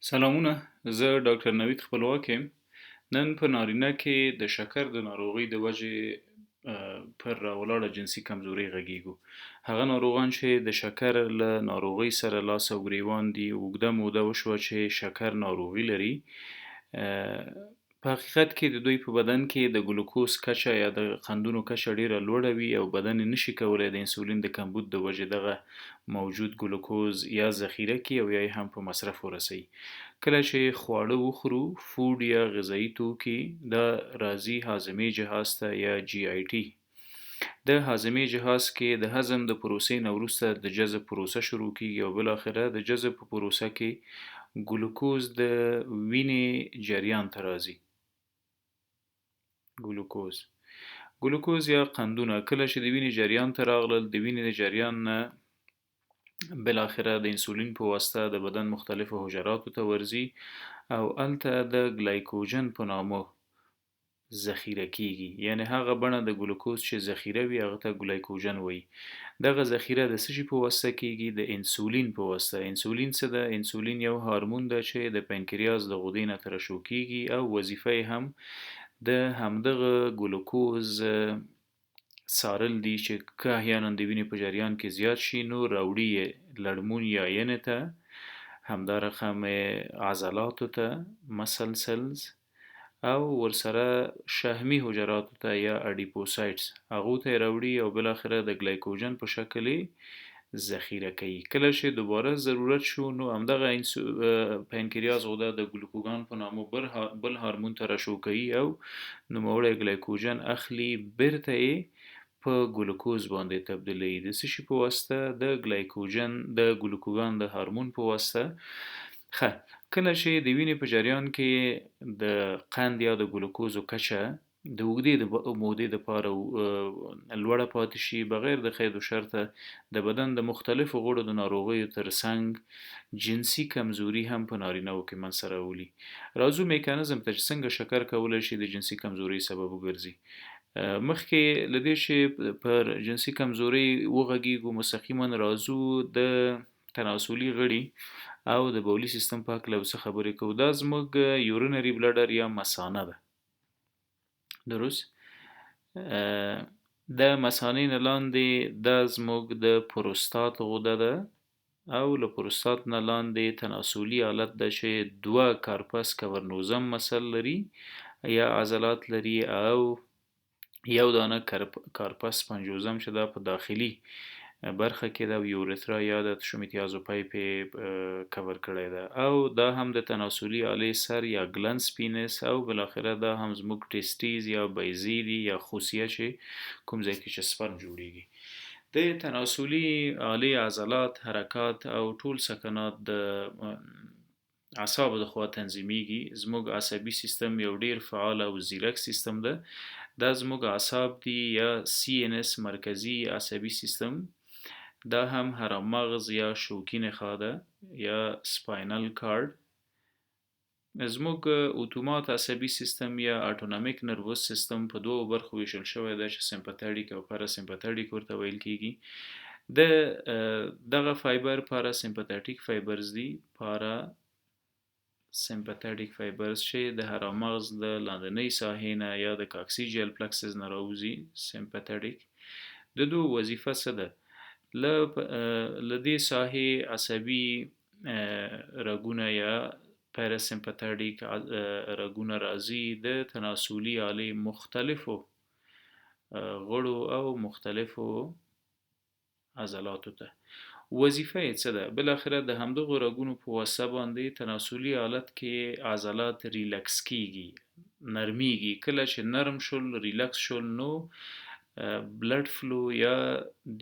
سلامونه، زه ډاکټر نوید خپلواک یم. نن په نارینه کې د شکر د ناروغۍ د وجې پر راولاړه جنسي کمزوري غږیږو. هغه ناروغان چې د شکر له ناروغۍ سره لاس او ګریوان دي، اوږده موده وشوه چې شکر ناروغي لري. په حقیقت کې د دوی په بدن کې د ګلوکوز کچه یا د قندونو کچه ډیره لوړه وي او بدن یې نشي کولای د انسولین د کمبود د وجې دغه موجود ګلوکوز یا ذخیره کړي او یا یې هم په مصرف ورسوي. کله چې خواړه وخورو، فود یا غذایي توکي، دا راځي هاضمې جهاز ته یا جی آی ټي. د هاضمې جهاز کې د هضم د پروسې نه وروسته د جذب پروسه شروع کیږي او بالاخره د جذب په پروسه کې ګلوکوز د وینې جریان ته راځي. ګلوکوز یا قندونه کله چې د وینې جریان ته راغلل، د وینې د جریان نه بالاخره د انسولین په واسطه د بدن مختلفو حجراتو ته ورځي او هلته د ګلایکوجن په نامه ذخیره کیږي. یعنی هغه بڼه د ګلوکوز چې ذخیره وي هغه ته ګلایکوجن وایي. دغه ذخیره د څه شي په واسطه کیږي؟ د انسولین په واسطه. انسولین څه ده؟ انسولین یو هارمون ده چې د پنکریاس د غدې نه ترشح کیږي او وظیفه یې هم د همدغه ګلوکوز څارل دي چې که احیانا د وینې په جریان کې زیات شي نو راوړي یې لړمون یا ینې ته، همدارقم عضلاتو ته مسل سلز او ورسره شحمي حجراتو ته یا اډیپوسایټس هغو ته یې راوړي او بالاخره د ګلایکوجن په شکل یې ذخیره کوي. کله چې دوباره ضرورت شو نو همدغه پنکریاس غده د ګلوکوګان په نامه بل هارمون ترشح کوي او نوموړی ګلایکوجن اخلي، بیرته یې په ګلوکوز باندې تبدیلوي. د څه شي په واسطه؟ د ګلوکوګان د هارمون په واسطه. کله چې د وینې په جریان کې د قند یا د ګلوکوزو کچه د اوږدې مودې دپاره لوړه پاتې شي بغیر د قید و شرطه د بدن د مختلفو غړو د ناروغیو ترڅنګ جنسي کمزوري هم په نارینه‌وو کې منځته راولي. راځو میکانیزم ته چې څنګه شکر کولی شي د جنسي کمزوري سبب وګرځي. مخکې له دې چې پر جنسي کمزوري وغږیږو مستقیما راځو د تناسلي غړي او د بولي سیستم په هکله څه خبرې کوو. دا زموږ یورینري بلډر یا مثانه ده. درست؟ د مثانې نه لاندې دا زموږ د پروستات غده ده او له پروستات نه لاندې تناسلي آلت ده چې دوه کارپس کورنوزم مسل لري یا عضلات لري او یو دانه کارپس پنجوزم چې دا په داخلي برخه کې د یورثرا یا د شومیتیازو پایپ کور کړی ده او دا هم د تناسلي آلې سر یا گلنس پینس او بالاخره دا هم زموږ ټیسټیز یا بیضې دي یا خوسیه چې کوم ځای کې چې سپرم جوړیږي. د تناسلي آلې عضلات، حرکات او ټول سکنات د اعصابو د خوا تنظیمیږي. زموږ عصبي سیستم یو ډیر فعال او ځیرک سیستم ده. دا زموږ اعصاب دي یا CNS مرکزي عصبي سیستم. دا هم هرمغز یا شوکي نخاع ده یا سپاینل کارد. زموږ اتومات عصبي سیستم یا اټونومیک نروس سیستم په دوو برخو ویشل شوی ده چې سمپاتیک او پاراسمپاتیک ورته ویل کیږي. دغه فایبر پاراسمپاتیک فایبرز دي. سمپاتیک فایبرز چې د هرمغز د لاندنۍ ساحې نه یا د کاکسیجیل پلکسس نه راوځي. سمپاتیک د دوه وظیفه څه ده؟ له دې ساحې عصبي رګونه یا پاراسمپاتیک رګونه راځي د تناسلي آلې مختلفو غړو او مختلفو عضلاتو ته. وظیفه یې څه ده؟ بالاخره د همدغو رګونو په واسطه باندې تناسلي آلت کې عضلات ریلکس کیږي، نرمیږي. کله چې نرم شول، ریلکس شول نو بلډ فلو یا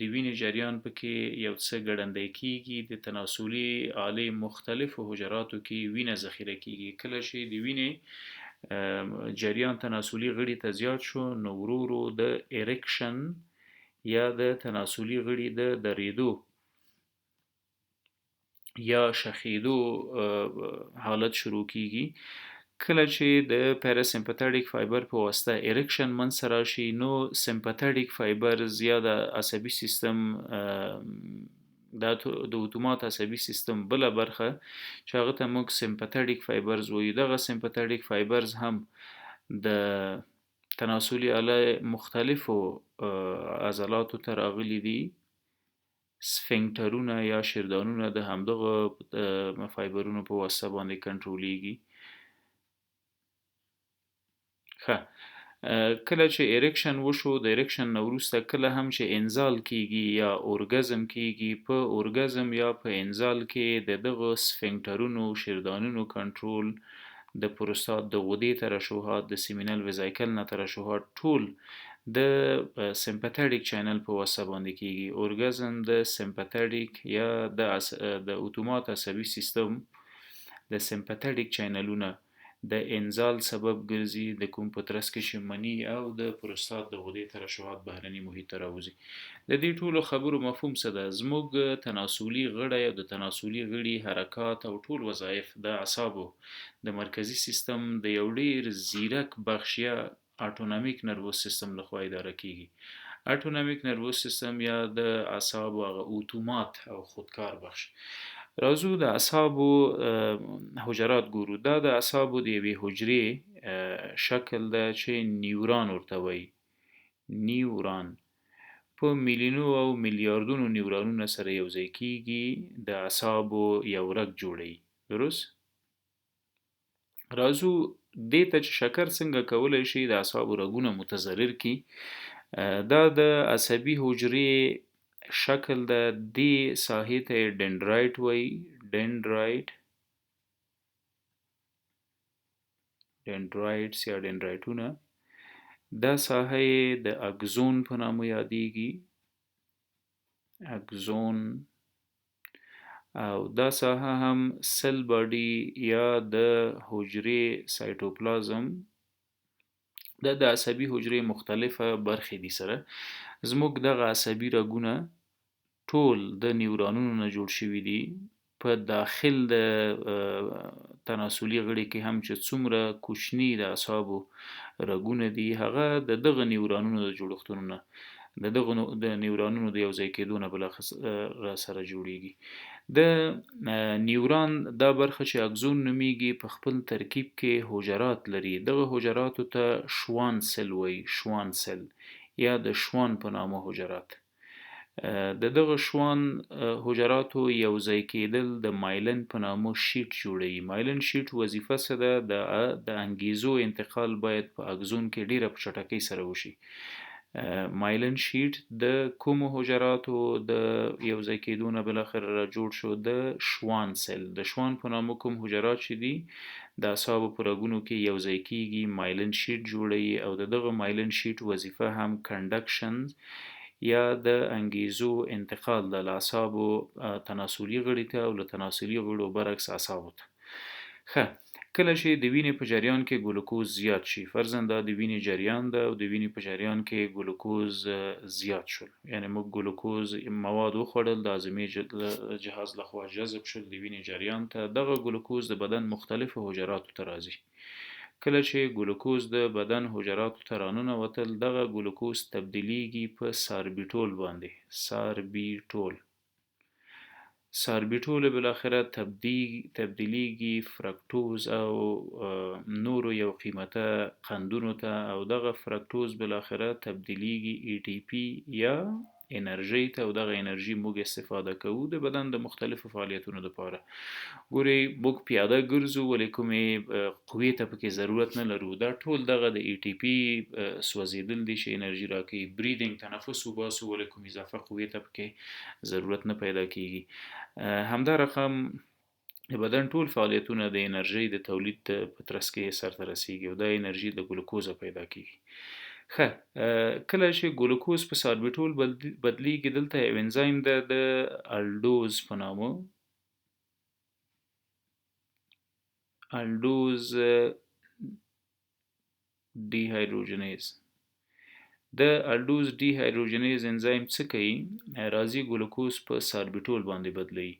د وینې جریان پکې یو څه ګړندی کیږي. د تناسلي آلې مختلفو حجراتو کې وینه ذخیره کیږي. کله چې د وینې جریان تناسلي غړي ته زیات شو نو ورو ورو د اریکشن یا د تناسلي غړي د دریدو یا شخیدو حالت شروع کیږي. کله چې د پاراسمپاتیک فایبر په واسطه اریکشن منځته راشي نو سمپاتیک فایبرز یا د عصبي سیستم دا د اتومات عصبي سیستم بله برخه چې هغه ته موږ سمپاتیک فایبرز وایو. دغه سمپاتیک فایبرز هم د تناسلي آله مختلفو عضلاتو ته راغلي دي. سفنکټرونه یا شریانونه د همدغه فایبرونو په واسطه باندې کنټرولېږي. کله چې اریکشن وشو، د اریکشن نه وروسته کله هم چې انزال کیږي یا اورګزم کیږي، په اورګزم یا په انزال کې د دغه سفنکټرونو شریانونو کنټرول د پروستات د غدې ترشحات د سیمینل ویزایکل نه ترشحات ټول د سمپاتیک چینل په واسطه باندې کیږي. اورګزم د سمپاتیک یا د اتومات عصبي سیستم د سمپاتیک چینلونه د انزال سبب ګرځي، د کوم په ترڅ کې چې مني او د پروستات د غدې ترشحات بهرني محیط ته راوځي. د دې ټولو خبرو مفهوم څه ده؟ زموږ تناسلي غړي او د تناسلي غړي حرکات او ټول وظایف د اعصابو د مرکزي سیستم د یو ډیر زیرک بخش یا اټونامیک نروس سیستم لخوا اداره کیږي. اټونامیک نروس سیستم یا د اعصابو هغه اتومات او خودکار بخش. راځو د اعصابو حجرات ګورو. دا د اعصابو د یوې حجرې شکل ده چې نیوران ورته وایي. نیوران په میلیونو او میلیاردونو نیورانونو سره یوځای کیږي، د اعصابو یو رګ جوړوي. درست؟ راځو دې ته چې شکر څنګه کولی شي د اعصابو رګونه متضرر کړي. دا د عصبي حجرې شکل د دې ساحې ته ډندرایټ وایي. ډندرایټس یا ډندرایټونه. دا ساحه د اګزون په نامه یادیږي. اګزون. او دا ساحه هم سل باډي یا د حجرې سایټوپلازم د عصبي حجرې مختلفه برخې دي سره. زموږ دغه عصبي رګونه ټول د نیورانونو نه جوړ شوي دي. په داخل د تناسلي غړي کې هم چې څومره کوچني د اعصابو رګونه دي، هغه د دغه نیورانونو د جوړښتونو نه د نیورانونو د یوځای کېدو نه بالاخره سره جوړیږي. د نیوران دا برخه چې اګزون نومیږي په خپل ترکیب کې حجرات لري. دغه حجراتو ته شوان سل وایي. شوان سل یا د شوان په نامه حجرات. د دغه شوان حجراتو یوځای کېدل د مایلن په نامه شیټ جوړوي. مایلن شیټ وظیفه څه ده؟ د انګیزو انتقال باید په اګزون کې ډیره په چټکۍ سره وشي. مایلن شیټ د کومو حجراتو د یوځای کېدو نه بالاخره را جوړ شو؟ د شوان سل. د شوان په نامه کوم حجرات چې دي د اعصابو په رګونو کې یوځای کېږي، مایلن شیټ جوړوي. او د دغه مایلن شیټ وظیفه هم کنډکشن یا د انګیزو انتقال د اعصابو تناسلي غړي ته او له تناسلي غړو برعکس اعصابو ته. کله چې د وینې په جریان کې ګلوکوز زیات شي، فرضاً دا د وینې جریان ده او د وینې په جریان کې ګلوکوز زیات شول، یعنی موږ ګلوکوز مواد وخوړل، د هاضمې جهاز لخوا جذب شول د وینې جریان ته. دغه ګلوکوز د بدن مختلفو حجراتو ته راځي. کله چې ګلوکوز د بدن حجراتو ته راننوتل، دغه ګلوکوز تبدیلیږي په ساربیټول باندې. ساربیټول بالاخره تبدیلیږي فرکتوز او نورو یو قیمته قندونو ته، او دغه فرکتوز بالاخره تبدیلیږي ATP یا انرژي ته، او دغه انرژي موږ استفاده کوو د بدن د مختلفو فعالیتونو لپاره. ګوري موږ پیاده ګرځو ولې کومې قوې ته پکې ضرورت نه لرو. دا ټول دغه د ATP سوځیدل دي چې انرژي راکوي. بریدینګ تنفس وباسو ولې کوم اضافه قوې ته پکې ضرورت نه پیدا کیږي. همدا رقم د بدن ټول فعالیتونه د انرژي د تولید په ترڅ کې سرته رسیږي او دا انرژي د ګلوکوز پیدا کیږي. کله چې ګلوکوز په ساربیټول بدلیږي، دلته یو انزایم ده د الډوز په نامه. الډوز ډي هایدروجنیز. د الډوز ډي هایدروجنیز انزایم څه کوي؟ راځي ګلوکوز په ساربیټول باندې بدلوي.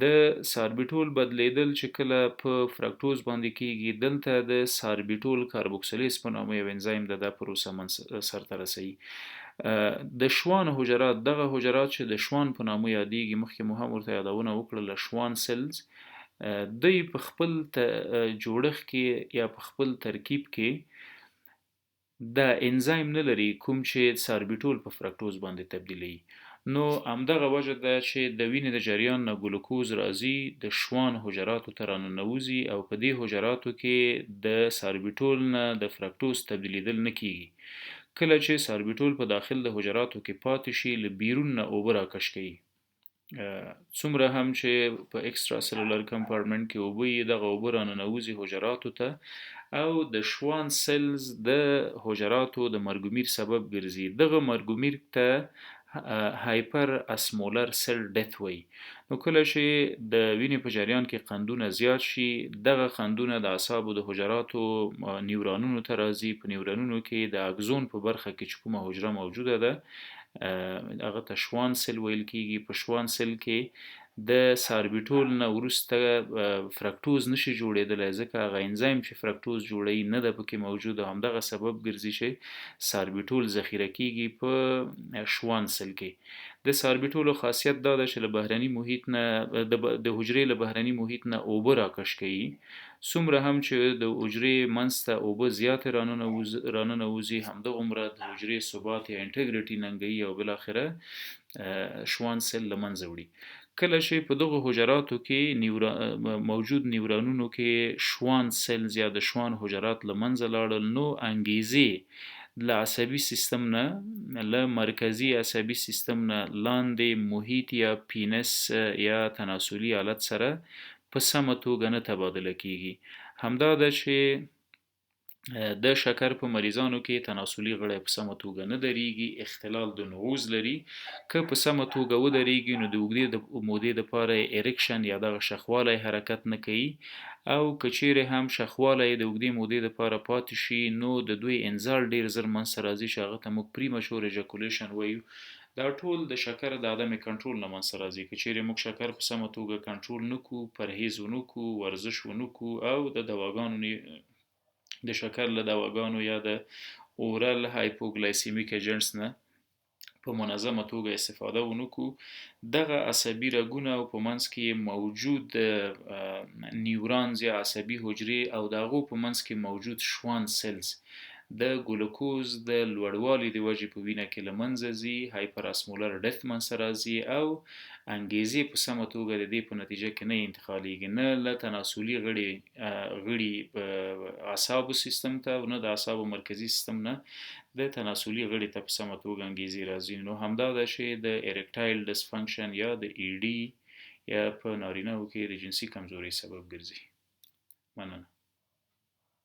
د ساربیټول بدلیدل چې کله په فرکتوز باندې کیږي، دلته د ساربیټول کاربوکسیلیز په نامه یو انزایم د پروسه سرته رسوي. د شوان حجرات، دغه حجرات چې د شوان په نامه یادېږي، مخکې مو هم ورته یادونه وکړله، شوان سیلز، دوی په خپل جوړښت کې یا په خپل ترکیب کې دا انزایم نه لري کوم چې ساربیټول په فرکتوز باندې تبدیلوي. نو همدغه وجه ده چې د وینې د جریان نه ګلوکوز راځي د شوان حجراتو ته راننوځي او په دې حجراتو کې د ساربیټول نه د فرکتوز تبدیلیدل نه کیږي. کله چې ساربیټول په داخل د حجراتو کې پاتې شي، له بیرون نه اوبه راکش کوي. څومره هم چې په اکسترا سلولر کمپارټمنټ کې اوبه وي، دغه اوبه راننوځي حجراتو ته او د شوان سیلز د حجراتو د مرګومیر سبب ګرځي. دغه مرګومیر ته هایپر اسمولر سیل ډیث وایي. نو کله چې د وینې په جریان کې قندونه زیات شي، دغه قندونه د اعصابو د حجراتو نیورونونو ته راځي. په نیورونونو کې د اګزون په برخه کې چې کومه حجره موجوده ده هغه ته شوان سیل ویل کیږي. په شوان سیل کې د ساربیټول نه وروسته فرکتوز نشي جوړېدلی، ځکه هغه انزایم چې فرکتوز جوړوي نه ده پکې موجود، او همدغه سبب ګرځي چې ساربیټول ذخیره کیږي په شوان سیل کې. د ساربیټولو خاصیت دا ده چې له بهرني محیط نه د حجرې له بهرني محیط نه اوبه راکش کوي. څومره هم چې د حجرې منځ ته اوبه زیاتې راننوځي، همدغومره د حجرې ثبات یا انټګریټي ننګوي او بالاخره شوان سیل له منځه وړي. کله چې په دغه حجراتو کې موجود نیورونونو کې شوان سیلز یا د شوان حجرات له منځه لاړل، نو انګیزې له عصبي سیستم نه، له مرکزي عصبي سیستم نه لاندې محیط یا پینس یا تناسلي آلت سره په سمه توګه نه تبادله کیږي. همدا ده چې د شکر په مریضانو کې تناسلي غړی په سمه توګه نه دریږي، اختلال د نعوز لري. که په سمه توګه ودریږي نو د اوږدې مودې دپاره اریکشن یا دغه شخوالی حرکت نه کوي، او که چیرې هم شخوالی د اوږدې مودې دپاره پاتې شي نو د دوی انزال ډیر زر منځته راځي چې هغه ته موږ پریمچور ایجاکولیشن وایو. دا ټول د شکر د عدم کنټرول نه منځته راځي. که چیرې موږ شکر په سمه توګه کنټرول نه کړو، پرهیز ونه کړو، ورزش ونه کړو او د دواګانو د شکر له دواګانو یا د اورل هایپوګلایسیمیک ایجنټس نه په منظمه توګه استفاده ونه کړو، دغه عصبي رګونه او په منځ کې موجود نیورونز یا عصبي حجرې او د هغو په منځ کې موجود شوان سیلز د ګلوکوز د لوړوالي د وجې په وینه کې له منځه ځي، هایپر اسمولر ډیث منځته راځي او انګیزې په سمه توګه د دې په نتیجه کې نه انتقالیږي، نه له تناسلي غړي اعصابو سیستم ته او نه د اعصابو مرکزي سیستم نه د تناسلي غړي ته په سمه توګه انګیزې راځي. نو همدا ده چې د اریکټایل ډسفنکشن یا د ای ډي یا په نارینه‌و کې د جنسي کمزورۍ سبب ګرځي. مننه.